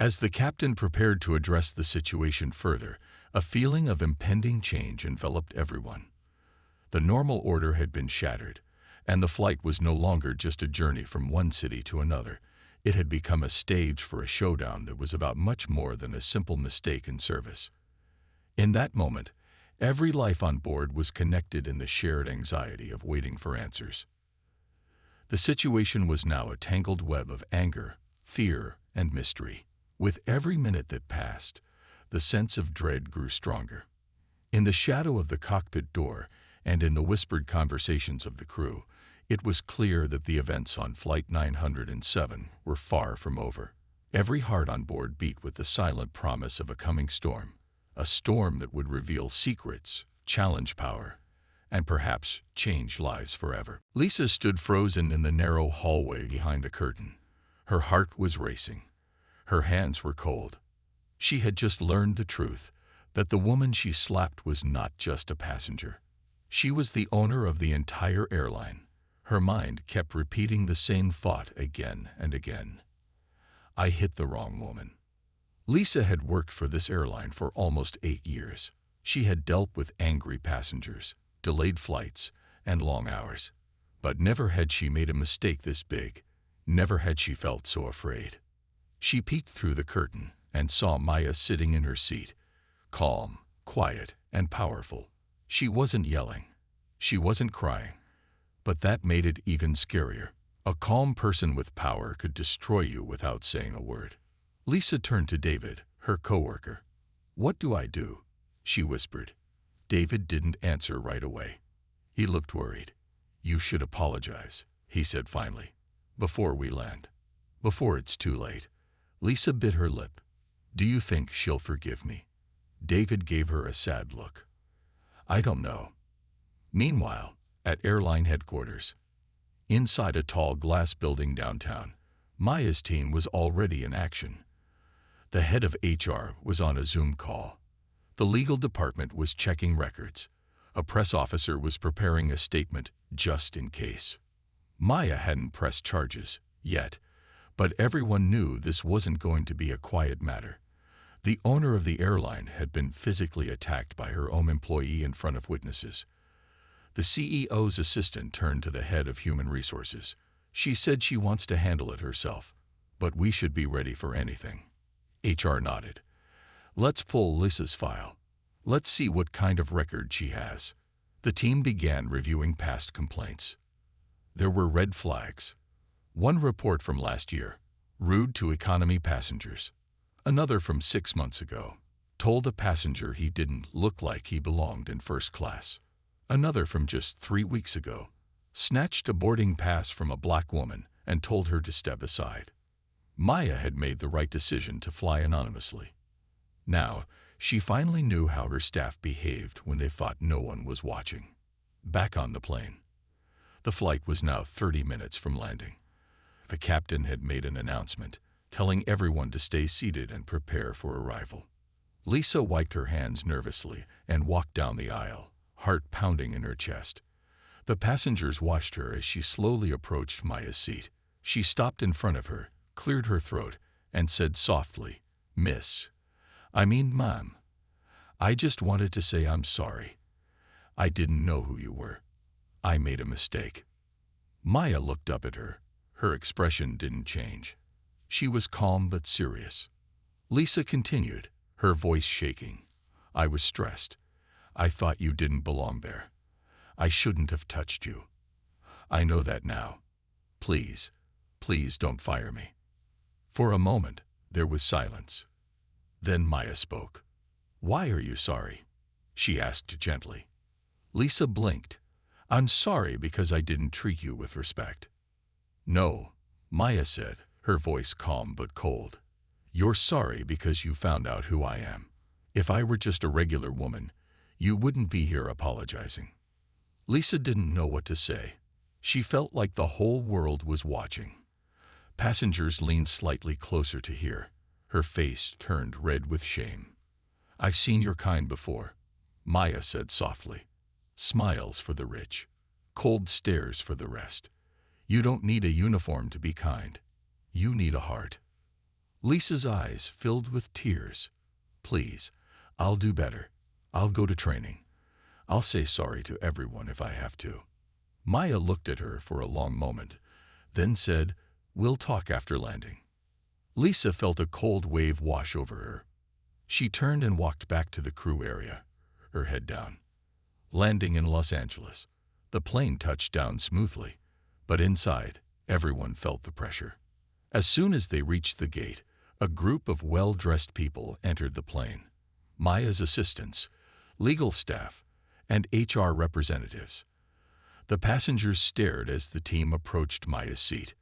As the captain prepared to address the situation further, a feeling of impending change enveloped everyone. The normal order had been shattered, and the flight was no longer just a journey from one city to another. It had become a stage for a showdown that was about much more than a simple mistake in service. In that moment, every life on board was connected in the shared anxiety of waiting for answers. The situation was now a tangled web of anger, fear, and mystery. With every minute that passed, the sense of dread grew stronger. In the shadow of the cockpit door and in the whispered conversations of the crew, it was clear that the events on Flight 907 were far from over. Every heart on board beat with the silent promise of a coming storm, a storm that would reveal secrets, challenge power, and perhaps change lives forever. Lisa stood frozen in the narrow hallway behind the curtain. Her heart was racing. Her hands were cold. She had just learned the truth, that the woman she slapped was not just a passenger. She was the owner of the entire airline. Her mind kept repeating the same thought again and again. I hit the wrong woman. Lisa had worked for this airline for almost 8 years. She had dealt with angry passengers, delayed flights, and long hours. But never had she made a mistake this big. Never had she felt so afraid. She peeked through the curtain and saw Maya sitting in her seat, calm, quiet, and powerful. She wasn't yelling. She wasn't crying. But that made it even scarier. A calm person with power could destroy you without saying a word. Lisa turned to David, her coworker. "What do I do?" she whispered. David didn't answer right away. He looked worried. "You should apologize," he said finally, "before we land. Before it's too late." Lisa bit her lip. "Do you think she'll forgive me?" David gave her a sad look. "I don't know." Meanwhile, at airline headquarters, inside a tall glass building downtown, Maya's team was already in action. The head of HR was on a Zoom call. The legal department was checking records. A press officer was preparing a statement just in case. Maya hadn't pressed charges yet, but everyone knew this wasn't going to be a quiet matter. The owner of the airline had been physically attacked by her own employee in front of witnesses. The CEO's assistant turned to the head of human resources. She said she wants to handle it herself, but we should be ready for anything. HR nodded. "Let's pull Lisa's file. Let's see what kind of record she has." The team began reviewing past complaints. There were red flags. One report from last year, rude to economy passengers. Another from 6 months ago, told a passenger he didn't look like he belonged in first class. Another from just 3 weeks ago, snatched a boarding pass from a black woman and told her to step aside. Maya had made the right decision to fly anonymously. Now, she finally knew how her staff behaved when they thought no one was watching. Back on the plane. The flight was now 30 minutes from landing. The captain had made an announcement, telling everyone to stay seated and prepare for arrival. Lisa wiped her hands nervously and walked down the aisle, heart pounding in her chest. The passengers watched her as she slowly approached Maya's seat. She stopped in front of her, cleared her throat, and said softly, Ma'am, I just wanted to say I'm sorry. I didn't know who you were. I made a mistake." Maya looked up at her. Her expression didn't change. She was calm but serious. Lisa continued, her voice shaking. "I was stressed. I thought you didn't belong there. I shouldn't have touched you. I know that now. Please, please don't fire me." For a moment, there was silence. Then Maya spoke. "Why are you sorry?" she asked gently. Lisa blinked. "I'm sorry because I didn't treat you with respect." "No," Maya said, her voice calm but cold. "You're sorry because you found out who I am. If I were just a regular woman, you wouldn't be here apologizing." Lisa didn't know what to say. She felt like the whole world was watching. Passengers leaned slightly closer to hear. Her face turned red with shame. "I've seen your kind before," Maya said softly. "Smiles for the rich, cold stares for the rest. You don't need a uniform to be kind. You need a heart." Lisa's eyes filled with tears. "Please, I'll do better. I'll go to training. I'll say sorry to everyone if I have to." Maya looked at her for a long moment, then said, "We'll talk after landing." Lisa felt a cold wave wash over her. She turned and walked back to the crew area, her head down. Landing in Los Angeles, the plane touched down smoothly, but inside, everyone felt the pressure. As soon as they reached the gate, a group of well-dressed people entered the plane. Maya's assistants, legal staff, and HR representatives. The passengers stared as the team approached Maya's seat.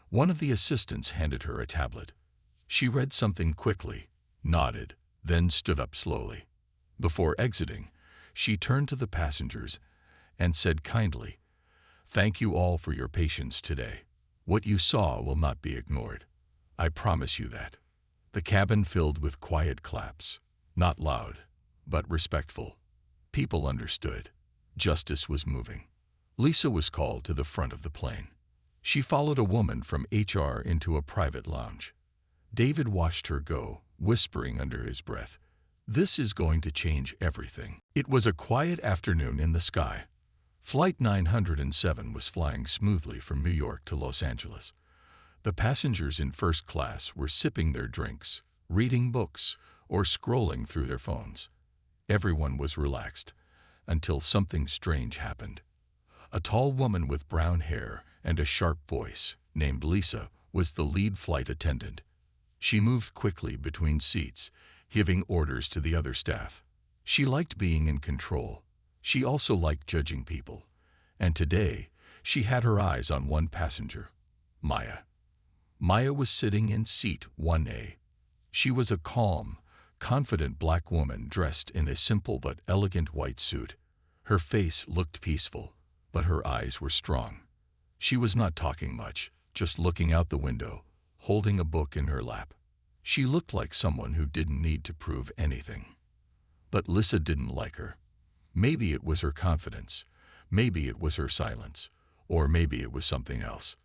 One of the assistants handed her a tablet. She read something quickly, nodded, then stood up slowly. Before exiting, she turned to the passengers and said kindly, "Thank you all for your patience today. What you saw will not be ignored. I promise you that." The cabin filled with quiet claps, not loud, but respectful. People understood. Justice was moving. Lisa was called to the front of the plane. She followed a woman from HR into a private lounge. David watched her go, whispering under his breath, "This is going to change everything." It was a quiet afternoon in the sky. Flight 907 was flying smoothly from New York to Los Angeles. The passengers in first class were sipping their drinks, reading books, or scrolling through their phones. Everyone was relaxed, until something strange happened. A tall woman with brown hair and a sharp voice, named Lisa, was the lead flight attendant. She moved quickly between seats, giving orders to the other staff. She liked being in control. She also liked judging people. And today, she had her eyes on one passenger, Maya. Maya was sitting in seat 1A. She was a calm, confident black woman dressed in a simple but elegant white suit. Her face looked peaceful, but her eyes were strong. She was not talking much, just looking out the window, holding a book in her lap. She looked like someone who didn't need to prove anything. But Lisa didn't like her. Maybe it was her confidence, maybe it was her silence, or maybe it was something else.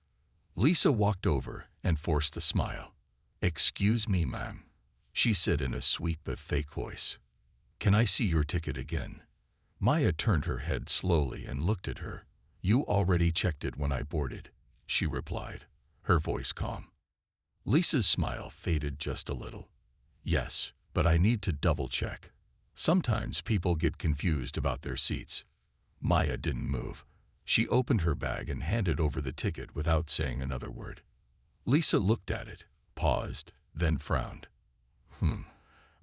Lisa walked over and forced a smile. "Excuse me, ma'am," she said in a sweet but fake voice. "Can I see your ticket again?" Maya turned her head slowly and looked at her. "You already checked it when I boarded," she replied, her voice calm. Lisa's smile faded just a little. "Yes, but I need to double-check. Sometimes people get confused about their seats." Maya didn't move. She opened her bag and handed over the ticket without saying another word. Lisa looked at it, paused, then frowned.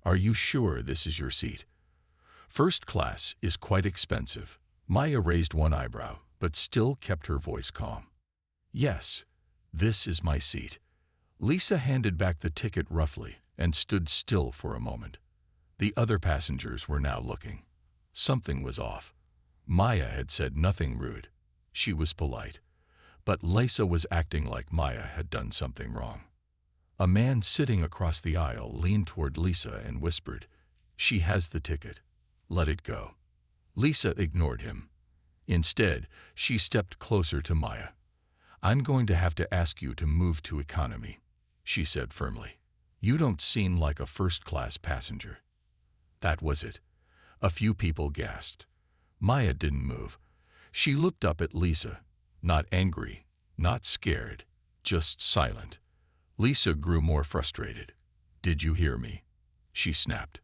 Are you sure this is your seat? First class is quite expensive." Maya raised one eyebrow, but still kept her voice calm. "Yes, this is my seat." Lisa handed back the ticket roughly and stood still for a moment. The other passengers were now looking. Something was off. Maya had said nothing rude. She was polite. But Lisa was acting like Maya had done something wrong. A man sitting across the aisle leaned toward Lisa and whispered, "She has the ticket. Let it go." Lisa ignored him. Instead, she stepped closer to Maya. "I'm going to have to ask you to move to economy," she said firmly. "You don't seem like a first-class passenger." That was it. A few people gasped. Maya didn't move. She looked up at Lisa, not angry, not scared, just silent. Lisa grew more frustrated. "Did you hear me?" she snapped.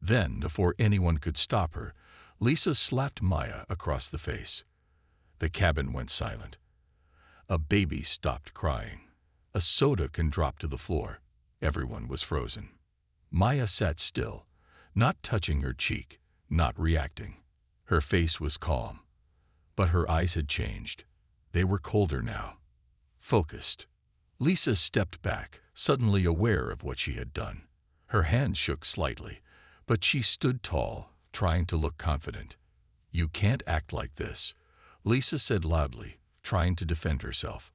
Then, before anyone could stop her, Lisa slapped Maya across the face. The cabin went silent. A baby stopped crying. A soda can drop to the floor. Everyone was frozen. Maya sat still, not touching her cheek, not reacting. Her face was calm. But her eyes had changed. They were colder now. Focused. Lisa stepped back, suddenly aware of what she had done. Her hands shook slightly, but she stood tall, trying to look confident. "You can't act like this," Lisa said loudly, trying to defend herself.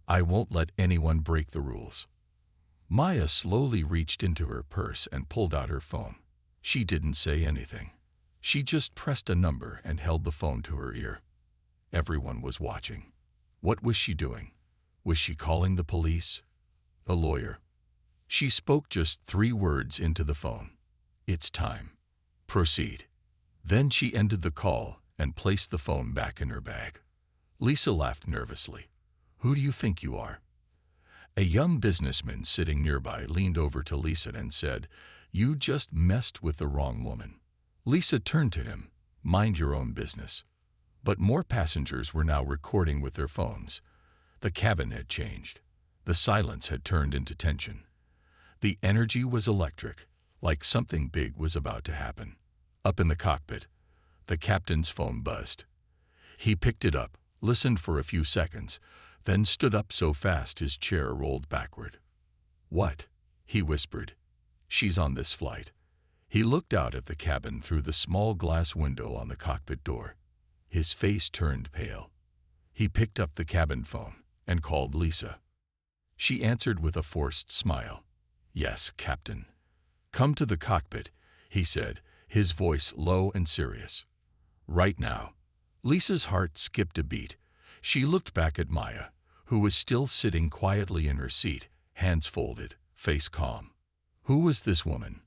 "I won't let anyone break the rules." Maya slowly reached into her purse and pulled out her phone. She didn't say anything. She just pressed a number and held the phone to her ear. Everyone was watching. What was she doing? Was she calling the police? A lawyer? She spoke just 3 words into the phone. "It's time. Proceed." Then she ended the call and placed the phone back in her bag. Lisa laughed nervously. "Who do you think you are?" A young businessman sitting nearby leaned over to Lisa and said, "You just messed with the wrong woman." Lisa turned to him. "Mind your own business." But more passengers were now recording with their phones. The cabin had changed. The silence had turned into tension. The energy was electric, like something big was about to happen. Up in the cockpit, the captain's phone buzzed. He picked it up, listened for a few seconds, then stood up so fast his chair rolled backward. "What?" he whispered. "She's on this flight." He looked out at the cabin through the small glass window on the cockpit door. His face turned pale. He picked up the cabin phone and called Lisa. She answered with a forced smile. "Yes, Captain." "Come to the cockpit," he said, his voice low and serious. "Right now." Lisa's heart skipped a beat. She looked back at Maya, who was still sitting quietly in her seat, hands folded, face calm. Who was this woman?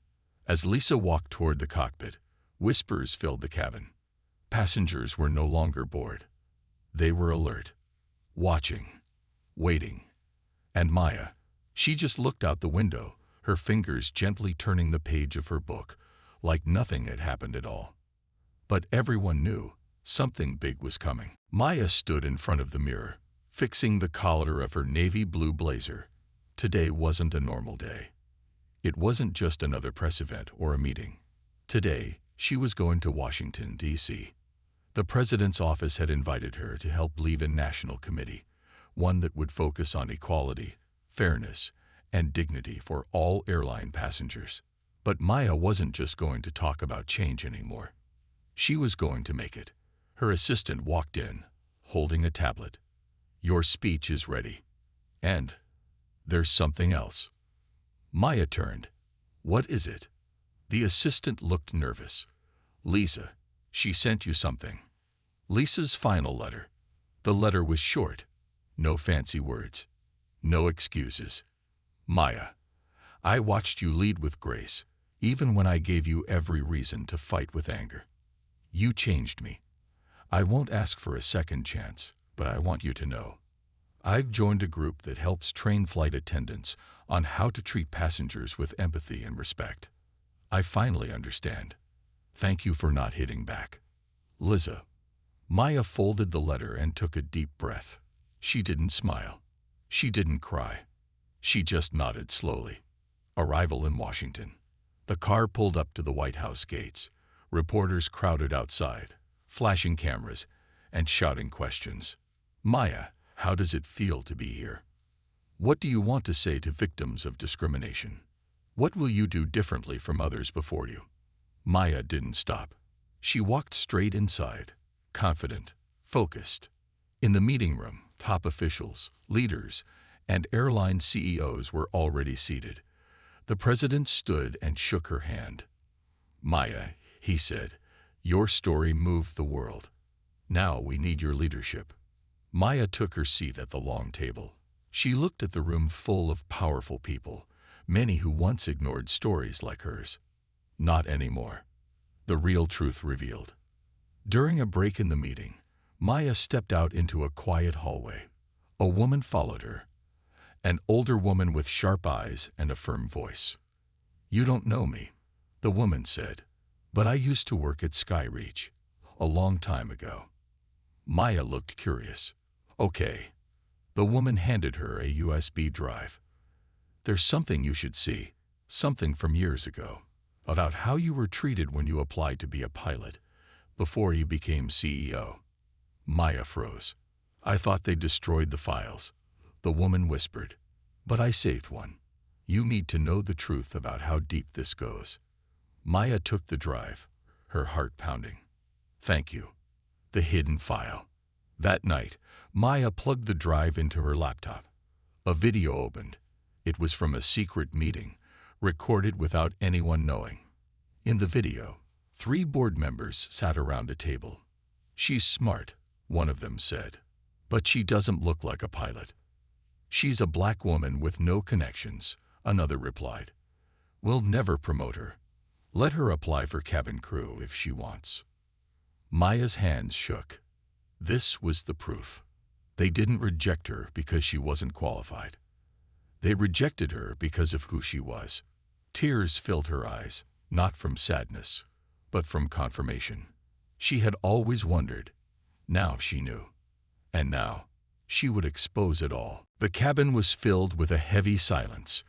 As Lisa walked toward the cockpit, whispers filled the cabin. Passengers were no longer bored. They were alert, watching, waiting. And Maya, she just looked out the window, her fingers gently turning the page of her book, like nothing had happened at all. But everyone knew something big was coming. Maya stood in front of the mirror, fixing the collar of her navy blue blazer. Today wasn't a normal day. It wasn't just another press event or a meeting. Today, she was going to Washington, D.C. The president's office had invited her to help lead a national committee, one that would focus on equality, fairness, and dignity for all airline passengers. But Maya wasn't just going to talk about change anymore. She was going to make it. Her assistant walked in, holding a tablet. "Your speech is ready. And there's something else." Maya turned. "What is it?" The assistant looked nervous. "Lisa, she sent you something." Lisa's final letter. The letter was short. No fancy words. No excuses. "Maya, I watched you lead with grace, even when I gave you every reason to fight with anger. You changed me. I won't ask for a second chance, but I want you to know. I've joined a group that helps train flight attendants on how to treat passengers with empathy and respect. I finally understand. Thank you for not hitting back. Lisa." Maya folded the letter and took a deep breath. She didn't smile. She didn't cry. She just nodded slowly. Arrival in Washington. The car pulled up to the White House gates. Reporters crowded outside, flashing cameras and shouting questions. "Maya, how does it feel to be here? What do you want to say to victims of discrimination? What will you do differently from others before you?" Maya didn't stop. She walked straight inside, confident, focused. In the meeting room, top officials, leaders, and airline CEOs were already seated. The president stood and shook her hand. "Maya," he said, "your story moved the world. Now we need your leadership." Maya took her seat at the long table. She looked at the room full of powerful people, many who once ignored stories like hers. Not anymore. The real truth revealed. During a break in the meeting, Maya stepped out into a quiet hallway. A woman followed her. An older woman with sharp eyes and a firm voice. "You don't know me," the woman said, "but I used to work at Skyreach, a long time ago." Maya looked curious. "Okay." The woman handed her a USB drive. "There's something you should see, something from years ago, about how you were treated when you applied to be a pilot, before you became CEO." Maya froze. "I thought they destroyed the files," the woman whispered. "But I saved one. You need to know the truth about how deep this goes." Maya took the drive, her heart pounding. "Thank you." The hidden file. That night, Maya plugged the drive into her laptop. A video opened. It was from a secret meeting, recorded without anyone knowing. In the video, 3 board members sat around a table. "She's smart," one of them said, "but she doesn't look like a pilot. She's a black woman with no connections, another replied. "We'll never promote her. Let her apply for cabin crew if she wants." Maya's hands shook. This was the proof. They didn't reject her because she wasn't qualified. They rejected her because of who she was. Tears filled her eyes, not from sadness, but from confirmation. She had always wondered. Now she knew. And now, she would expose it all. The cabin was filled with a heavy silence.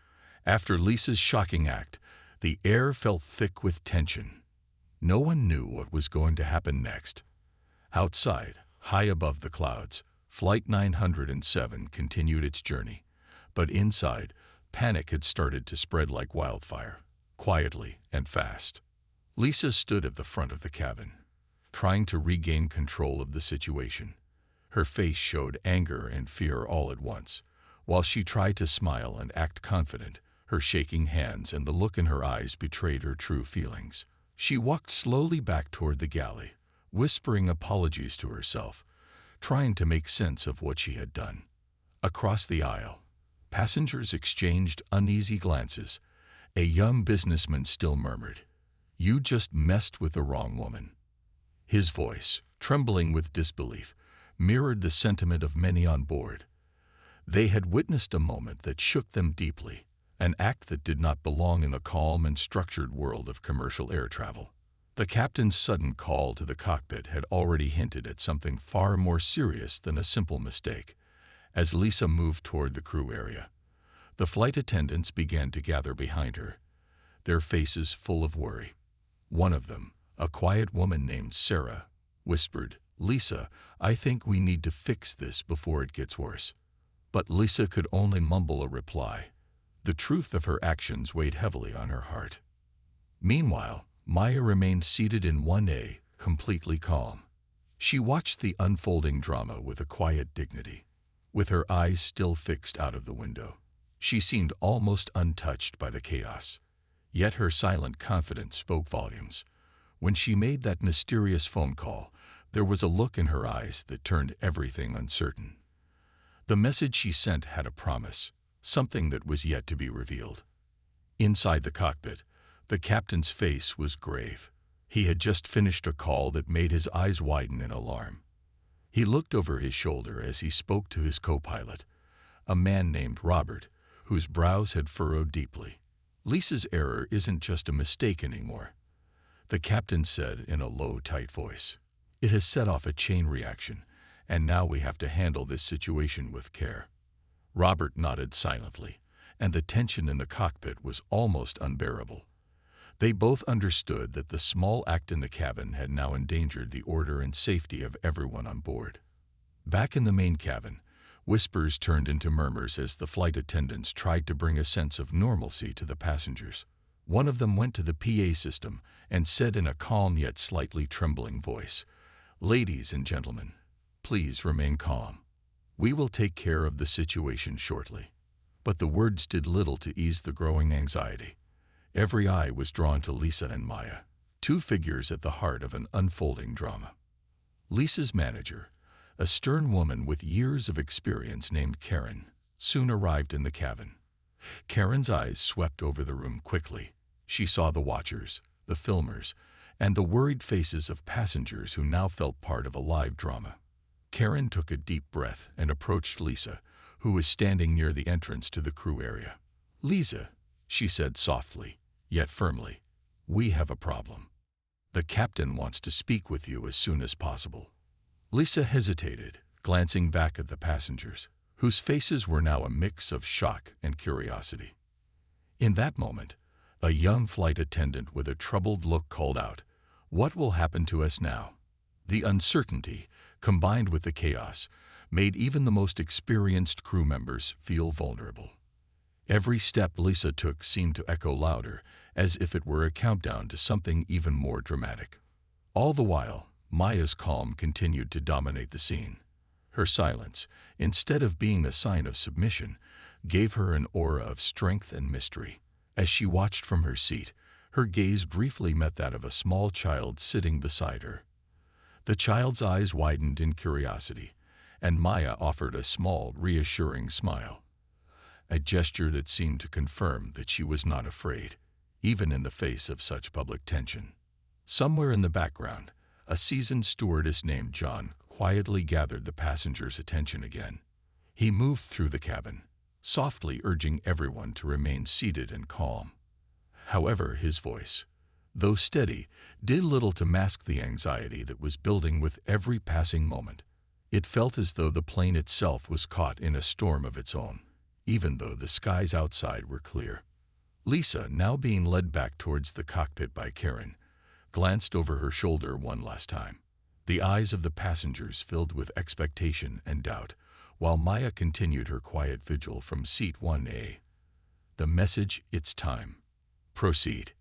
After Lisa's shocking act, the air felt thick with tension. No one knew what was going to happen next. Outside, high above the clouds, Flight 907 continued its journey. But inside, panic had started to spread like wildfire, quietly and fast. Lisa stood at the front of the cabin, trying to regain control of the situation. Her face showed anger and fear all at once. While she tried to smile and act confident, her shaking hands and the look in her eyes betrayed her true feelings. She walked slowly back toward the galley, whispering apologies to herself, trying to make sense of what she had done. Across the aisle, passengers exchanged uneasy glances. A young businessman still murmured, "You just messed with the wrong woman." His voice, trembling with disbelief, mirrored the sentiment of many on board. They had witnessed a moment that shook them deeply, an act that did not belong in the calm and structured world of commercial air travel. The captain's sudden call to the cockpit had already hinted at something far more serious than a simple mistake. As Lisa moved toward the crew area, the flight attendants began to gather behind her, their faces full of worry. One of them, a quiet woman named Sarah, whispered, "Lisa, I think we need to fix this before it gets worse." But Lisa could only mumble a reply. The truth of her actions weighed heavily on her heart. Meanwhile, Maya remained seated in 1A, completely calm. She watched the unfolding drama with a quiet dignity, with her eyes still fixed out of the window. She seemed almost untouched by the chaos, yet her silent confidence spoke volumes. When she made that mysterious phone call, there was a look in her eyes that turned everything uncertain. The message she sent had a promise, something that was yet to be revealed. Inside the cockpit, the captain's face was grave. He had just finished a call that made his eyes widen in alarm. He looked over his shoulder as he spoke to his co-pilot, a man named Robert, whose brows had furrowed deeply. "Lisa's error isn't just a mistake anymore," the captain said in a low, tight voice. "It has set off a chain reaction, and now we have to handle this situation with care." Robert nodded silently, and the tension in the cockpit was almost unbearable. They both understood that the small act in the cabin had now endangered the order and safety of everyone on board. Back in the main cabin, whispers turned into murmurs as the flight attendants tried to bring a sense of normalcy to the passengers. One of them went to the PA system and said in a calm yet slightly trembling voice, "Ladies and gentlemen, please remain calm. We will take care of the situation shortly." But the words did little to ease the growing anxiety. Every eye was drawn to Lisa and Maya, two figures at the heart of an unfolding drama. Lisa's manager, a stern woman with years of experience named Karen, soon arrived in the cabin. Karen's eyes swept over the room quickly. She saw the watchers, the filmers, and the worried faces of passengers who now felt part of a live drama. Karen took a deep breath and approached Lisa, who was standing near the entrance to the crew area. "Lisa," she said softly, yet firmly, "we have a problem. The captain wants to speak with you as soon as possible." Lisa hesitated, glancing back at the passengers, whose faces were now a mix of shock and curiosity. In that moment, a young flight attendant with a troubled look called out, "What will happen to us now?" The uncertainty, combined with the chaos, made even the most experienced crew members feel vulnerable. Every step Lisa took seemed to echo louder, as if it were a countdown to something even more dramatic. All the while, Maya's calm continued to dominate the scene. Her silence, instead of being a sign of submission, gave her an aura of strength and mystery. As she watched from her seat, her gaze briefly met that of a small child sitting beside her. The child's eyes widened in curiosity, and Maya offered a small, reassuring smile. a gesture that seemed to confirm that she was not afraid, even in the face of such public tension. Somewhere in the background, a seasoned stewardess named John quietly gathered the passengers' attention again. He moved through the cabin, softly urging everyone to remain seated and calm. However, his voice, though steady, did little to mask the anxiety that was building with every passing moment. It felt as though the plane itself was caught in a storm of its own, even though the skies outside were clear. Lisa, now being led back towards the cockpit by Karen, glanced over her shoulder one last time. The eyes of the passengers filled with expectation and doubt, while Maya continued her quiet vigil from seat 1A. The message, "It's time. Proceed,"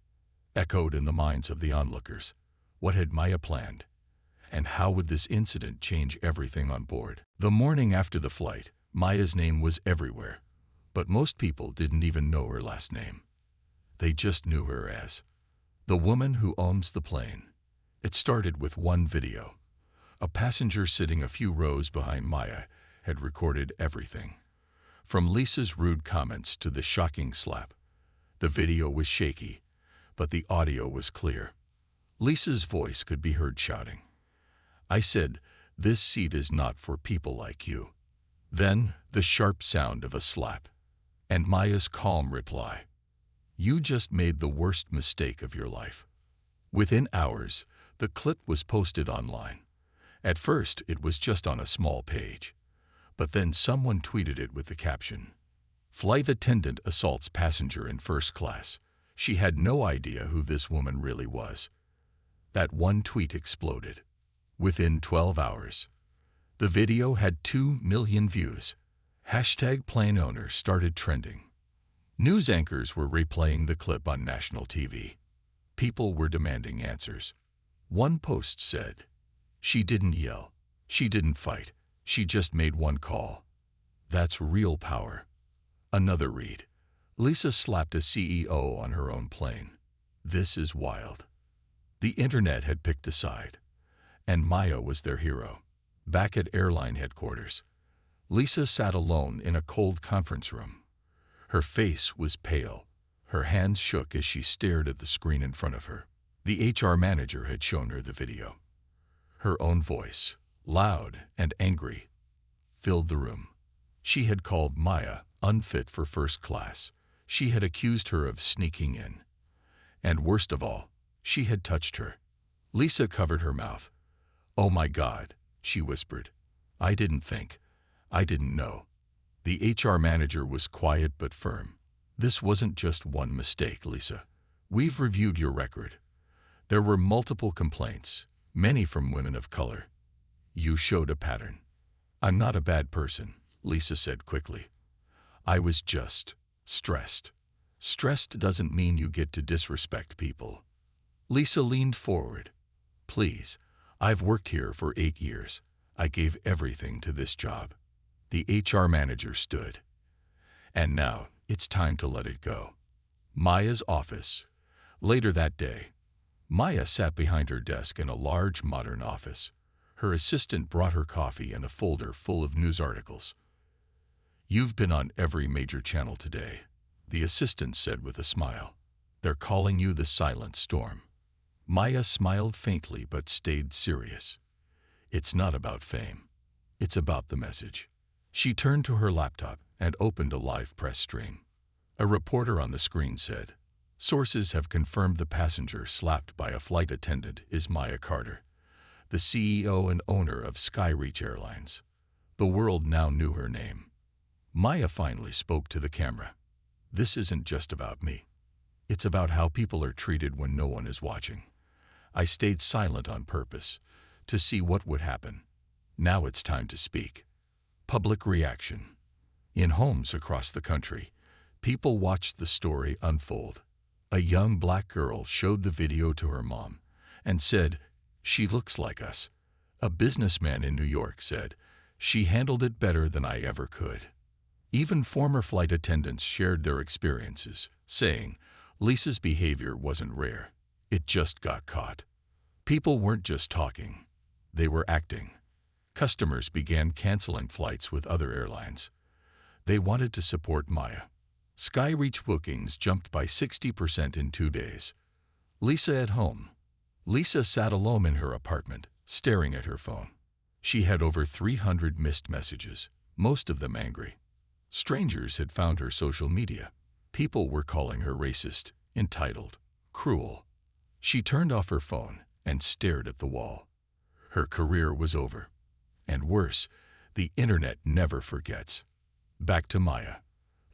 echoed in the minds of the onlookers. What had Maya planned? And how would this incident change everything on board? The morning after the flight, Maya's name was everywhere, but most people didn't even know her last name. They just knew her as the woman who owns the plane. It started with one video. A passenger sitting a few rows behind Maya had recorded everything. From Lisa's rude comments to the shocking slap. The video was shaky, but the audio was clear. Lisa's voice could be heard shouting, "I said, this seat is not for people like you." Then the sharp sound of a slap, and Maya's calm reply, "You just made the worst mistake of your life." Within hours, the clip was posted online. At first, it was just on a small page, but then someone tweeted it with the caption, "Flight attendant assaults passenger in first class." She had no idea who this woman really was. That one tweet exploded. Within 12 hours, the video had 2 million views. Hashtag plane owner started trending. News anchors were replaying the clip on national TV. People were demanding answers. One post said, "She didn't yell. She didn't fight. She just made one call. That's real power." Another read, "Lisa slapped a CEO on her own plane. This is wild." The internet had picked a side, and Maya was their hero. Back at Airline headquarters, Lisa sat alone in a cold conference room. Her face was pale. Her hands shook as she stared at the screen in front of her. The HR manager had shown her the video. Her own voice, loud and angry, filled the room. She had called Maya unfit for first class. She had accused her of sneaking in. And worst of all, she had touched her. Lisa covered her mouth. "Oh my God," she whispered. "I didn't think. I didn't know." The HR manager was quiet but firm. "This wasn't just one mistake, Lisa. We've reviewed your record. There were multiple complaints, many from women of color. You showed a pattern." "I'm not a bad person," Lisa said quickly. "I was just stressed." "Stressed doesn't mean you get to disrespect people." Lisa leaned forward. "Please, I've worked here for 8 years. I gave everything to this job." The HR manager stood. "And now, it's time to let it go." Maya's office. Later that day, Maya sat behind her desk in a large modern office. Her assistant brought her coffee and a folder full of news articles. "You've been on every major channel today," the assistant said with a smile. "They're calling you the Silent Storm." Maya smiled faintly but stayed serious. "It's not about fame. It's about the message." She turned to her laptop and opened a live press stream. A reporter on the screen said, "Sources have confirmed the passenger slapped by a flight attendant is Maya Carter, the CEO and owner of Skyreach Airlines." The world now knew her name. Maya finally spoke to the camera. "This isn't just about me. It's about how people are treated when no one is watching. I stayed silent on purpose, to see what would happen. Now it's time to speak." Public reaction. In homes across the country, people watched the story unfold. A young black girl showed the video to her mom and said, "She looks like us." A businessman in New York said, "She handled it better than I ever could." Even former flight attendants shared their experiences, saying, "Lisa's behavior wasn't rare. It just got caught." People weren't just talking. They were acting. Customers began canceling flights with other airlines. They wanted to support Maya. Skyreach bookings jumped by 60% in 2 days. Lisa at home. Lisa sat alone in her apartment, staring at her phone. She had over 300 missed messages, most of them angry. Strangers had found her social media. People were calling her racist, entitled, cruel. She turned off her phone and stared at the wall. Her career was over. And worse, the internet never forgets. Back to Maya.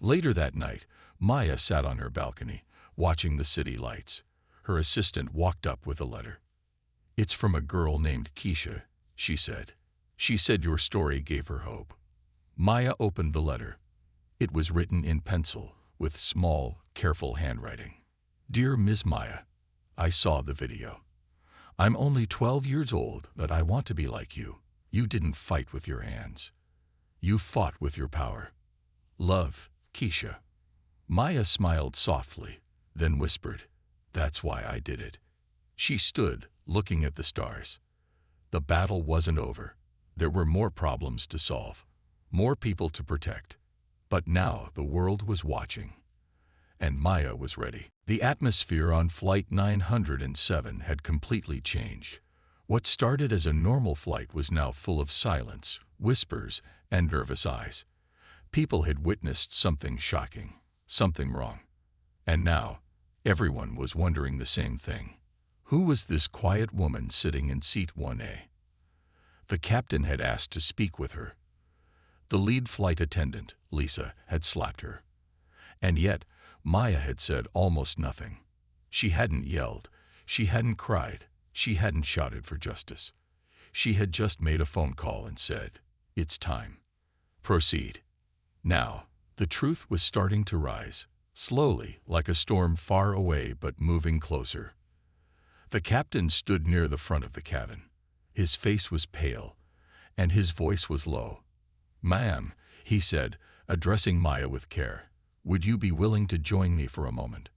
Later that night, Maya sat on her balcony, watching the city lights. Her assistant walked up with a letter. "It's from a girl named Keisha," she said. "She said your story gave her hope." Maya opened the letter. It was written in pencil, with small, careful handwriting. "Dear Ms. Maya, I saw the video. I'm only 12 years old, but I want to be like you. You didn't fight with your hands. You fought with your power. Love, Keisha." Maya smiled softly, then whispered, "That's why I did it." She stood, looking at the stars. The battle wasn't over. There were more problems to solve, more people to protect. But now the world was watching. And Maya was ready. The atmosphere on Flight 907 had completely changed. What started as a normal flight was now full of silence, whispers, and nervous eyes. People had witnessed something shocking, something wrong. And now, everyone was wondering the same thing. Who was this quiet woman sitting in seat 1A? The captain had asked to speak with her. The lead flight attendant, Lisa, had slapped her. And yet, Maya had said almost nothing. She hadn't yelled. She hadn't cried. She hadn't shouted for justice. She had just made a phone call and said, "It's time. Proceed." Now, the truth was starting to rise, slowly, like a storm far away but moving closer. The captain stood near the front of the cabin. His face was pale, and his voice was low. "Ma'am," he said, addressing Maya with care, "would you be willing to join me for a moment?"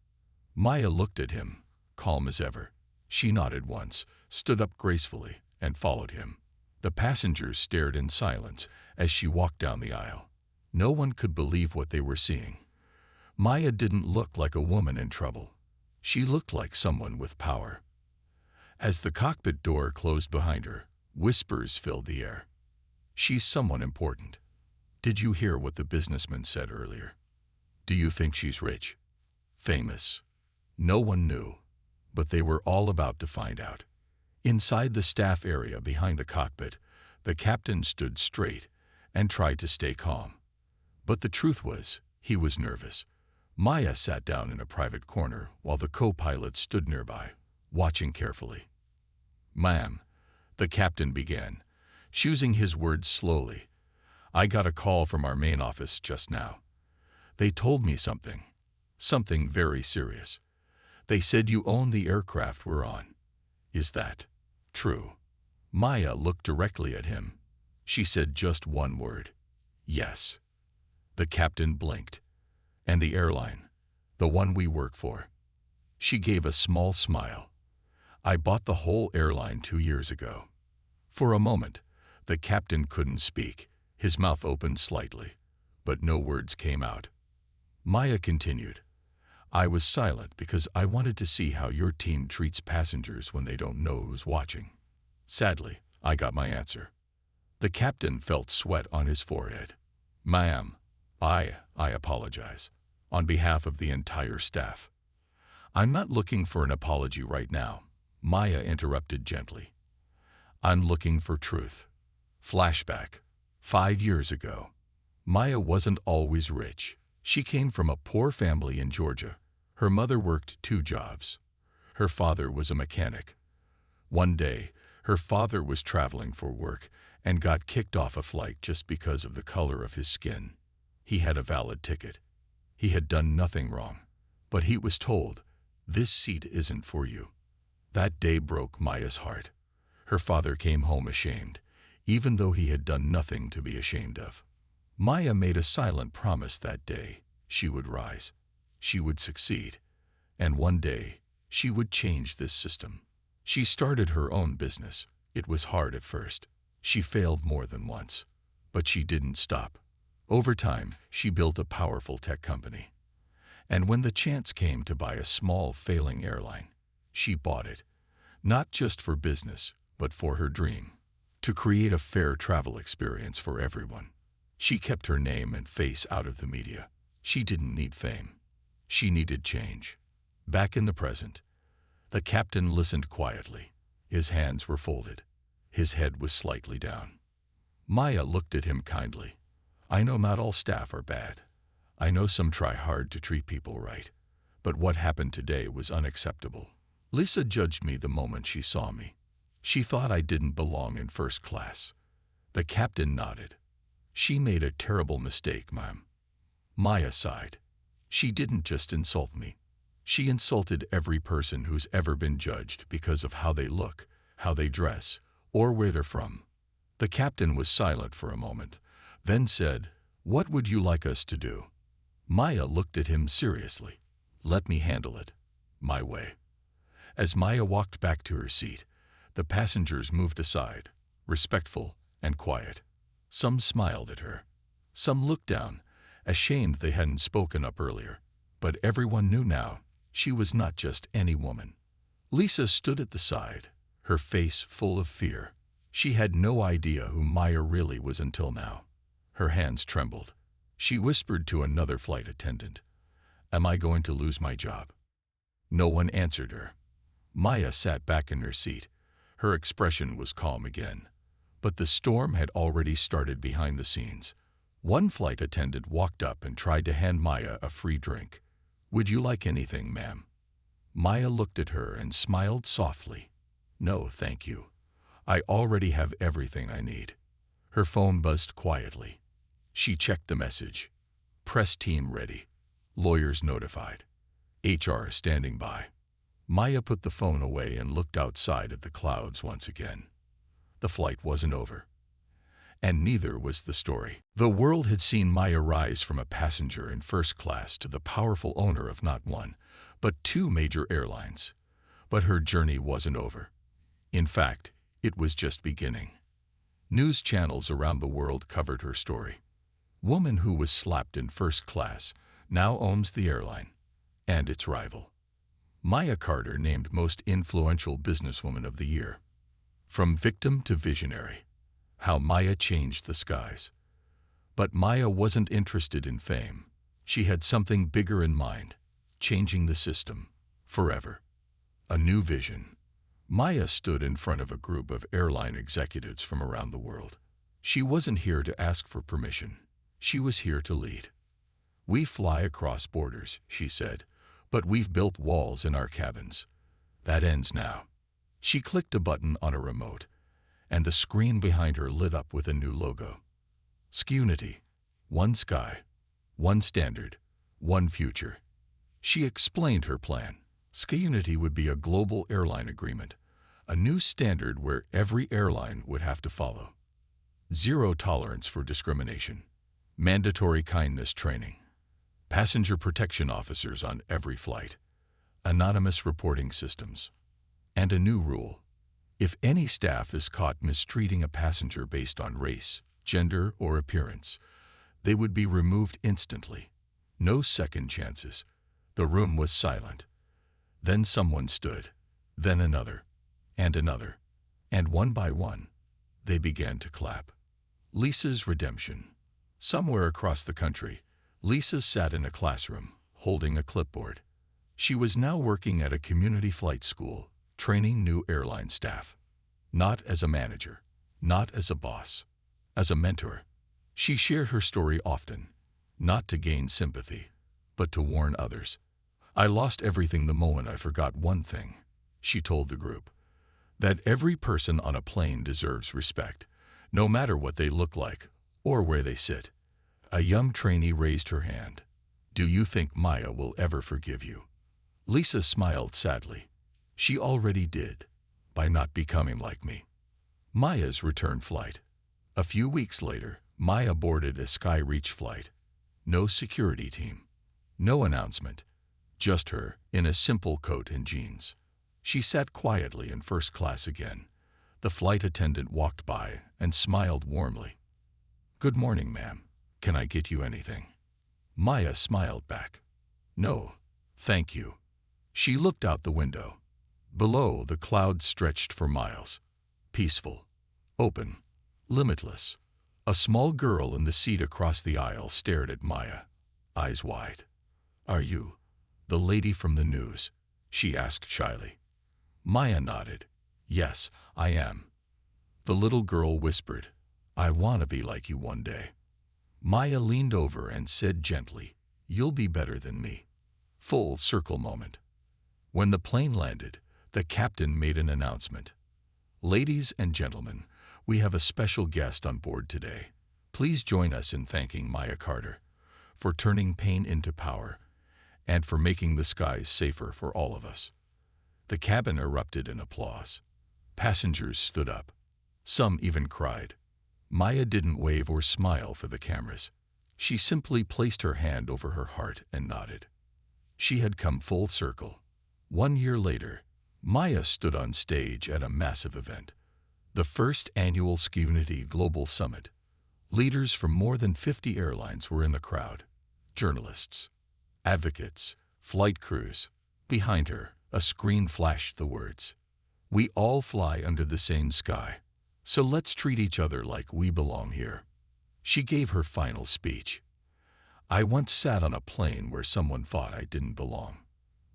Maya looked at him, calm as ever. She nodded once, stood up gracefully, and followed him. The passengers stared in silence as she walked down the aisle. No one could believe what they were seeing. Maya didn't look like a woman in trouble. She looked like someone with power. As the cockpit door closed behind her, whispers filled the air. "She's someone important. Did you hear what the businessman said earlier? Do you think she's rich? Famous?" No one knew, but they were all about to find out. Inside the staff area behind the cockpit, the captain stood straight and tried to stay calm. But the truth was, he was nervous. Maya sat down in a private corner while the co-pilot stood nearby, watching carefully. "Ma'am," the captain began, choosing his words slowly, "I got a call from our main office just now. They told me something very serious. They said you own the aircraft we're on. Is that true?" Maya looked directly at him. She said just one word, "Yes." The captain blinked. "And the airline, the one we work for?" She gave a small smile. "I bought the whole airline 2 years ago." For a moment, the captain couldn't speak. His mouth opened slightly, but no words came out. Maya continued, "I was silent because I wanted to see how your team treats passengers when they don't know who's watching. Sadly, I got my answer." The captain felt sweat on his forehead. "Ma'am, I apologize. On behalf of the entire staff." "I'm not looking for an apology right now," Maya interrupted gently. "I'm looking for truth." Flashback. 5 years ago. Maya wasn't always rich. She came from a poor family in Georgia. Her mother worked 2 jobs. Her father was a mechanic. One day, her father was traveling for work and got kicked off a flight just because of the color of his skin. He had a valid ticket. He had done nothing wrong. But he was told, "This seat isn't for you." That day broke Maya's heart. Her father came home ashamed, even though he had done nothing to be ashamed of. Maya made a silent promise that day. She would rise. She would succeed. And one day, she would change this system. She started her own business. It was hard at first. She failed more than once. But she didn't stop. Over time, she built a powerful tech company. And when the chance came to buy a small, failing airline, she bought it, not just for business, but for her dream, to create a fair travel experience for everyone. She kept her name and face out of the media. She didn't need fame. She needed change. Back in the present, the captain listened quietly. His hands were folded. His head was slightly down. Maya looked at him kindly. I know not all staff are bad. I know some try hard to treat people right. But what happened today was unacceptable. Lisa judged me the moment she saw me. She thought I didn't belong in first class. The captain nodded. She made a terrible mistake, ma'am. Maya sighed. She didn't just insult me. She insulted every person who's ever been judged because of how they look, how they dress, or where they're from. The captain was silent for a moment, then said, "What would you like us to do?" Maya looked at him seriously. "Let me handle it. My way." As Maya walked back to her seat, the passengers moved aside, respectful and quiet. Some smiled at her. Some looked down, ashamed they hadn't spoken up earlier. But everyone knew now she was not just any woman. Lisa stood at the side, her face full of fear. She had no idea who Maya really was until now. Her hands trembled. She whispered to another flight attendant, "Am I going to lose my job?" No one answered her. Maya sat back in her seat. Her expression was calm again. But the storm had already started behind the scenes. One flight attendant walked up and tried to hand Maya a free drink. "Would you like anything, ma'am?" Maya looked at her and smiled softly. "No, thank you. I already have everything I need." Her phone buzzed quietly. She checked the message. "Press team ready. Lawyers notified. HR standing by." Maya put the phone away and looked outside at the clouds once again. The flight wasn't over. And neither was the story. The world had seen Maya rise from a passenger in first class to the powerful owner of not one, but two major airlines. But her journey wasn't over. In fact, it was just beginning. News channels around the world covered her story. Woman who was slapped in first class now owns the airline and its rival. Maya Carter named Most Influential Businesswoman of the Year. From victim to visionary. How Maya changed the skies. But Maya wasn't interested in fame. She had something bigger in mind, changing the system, forever. A new vision. Maya stood in front of a group of airline executives from around the world. She wasn't here to ask for permission. She was here to lead. "We fly across borders," she said, "but we've built walls in our cabins. That ends now." She clicked a button on a remote, and the screen behind her lit up with a new logo. Skunity. One sky, one standard, one future. She explained her plan. Skunity would be a global airline agreement, a new standard where every airline would have to follow. Zero tolerance for discrimination. Mandatory kindness training. Passenger protection officers on every flight. Anonymous reporting systems. And a new rule. If any staff is caught mistreating a passenger based on race, gender, or appearance, they would be removed instantly. No second chances. The room was silent. Then someone stood, then another, and another, and one by one, they began to clap. Lisa's redemption. Somewhere across the country, Lisa sat in a classroom, holding a clipboard. She was now working at a community flight school, training new airline staff. Not as a manager, not as a boss, as a mentor. She shared her story often, not to gain sympathy, but to warn others. "I lost everything the moment I forgot one thing," she told the group. "That every person on a plane deserves respect, no matter what they look like or where they sit." A young trainee raised her hand. "Do you think Maya will ever forgive you?" Lisa smiled sadly. "She already did, by not becoming like me." Maya's return flight. A few weeks later, Maya boarded a SkyReach flight. No security team. No announcement. Just her, in a simple coat and jeans. She sat quietly in first class again. The flight attendant walked by and smiled warmly. "Good morning, ma'am. can I get you anything?" Maya smiled back. "No, thank you." She looked out the window. Below, the clouds stretched for miles. Peaceful, open, limitless. A small girl in the seat across the aisle stared at Maya, eyes wide. "Are you the lady from the news?" she asked shyly. Maya nodded. "Yes, I am." The little girl whispered, "I want to be like you one day." Maya leaned over and said gently, "You'll be better than me." Full circle moment. When the plane landed, the captain made an announcement. "Ladies and gentlemen, we have a special guest on board today. Please join us in thanking Maya Carter for turning pain into power and for making the skies safer for all of us." The cabin erupted in applause. Passengers stood up. Some even cried. Maya didn't wave or smile for the cameras. She simply placed her hand over her heart and nodded. She had come full circle. 1 year later, Maya stood on stage at a massive event, the first annual Unity Global Summit. Leaders from more than 50 airlines were in the crowd. Journalists, advocates, flight crews. Behind her, a screen flashed the words, "We all fly under the same sky, so let's treat each other like we belong here." She gave her final speech. "I once sat on a plane where someone thought I didn't belong.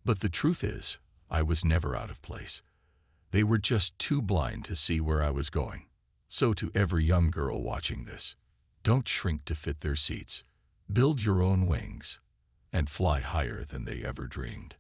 But the truth is, I was never out of place. They were just too blind to see where I was going." So to every young girl watching this, don't shrink to fit their seats. Build your own wings and fly higher than they ever dreamed.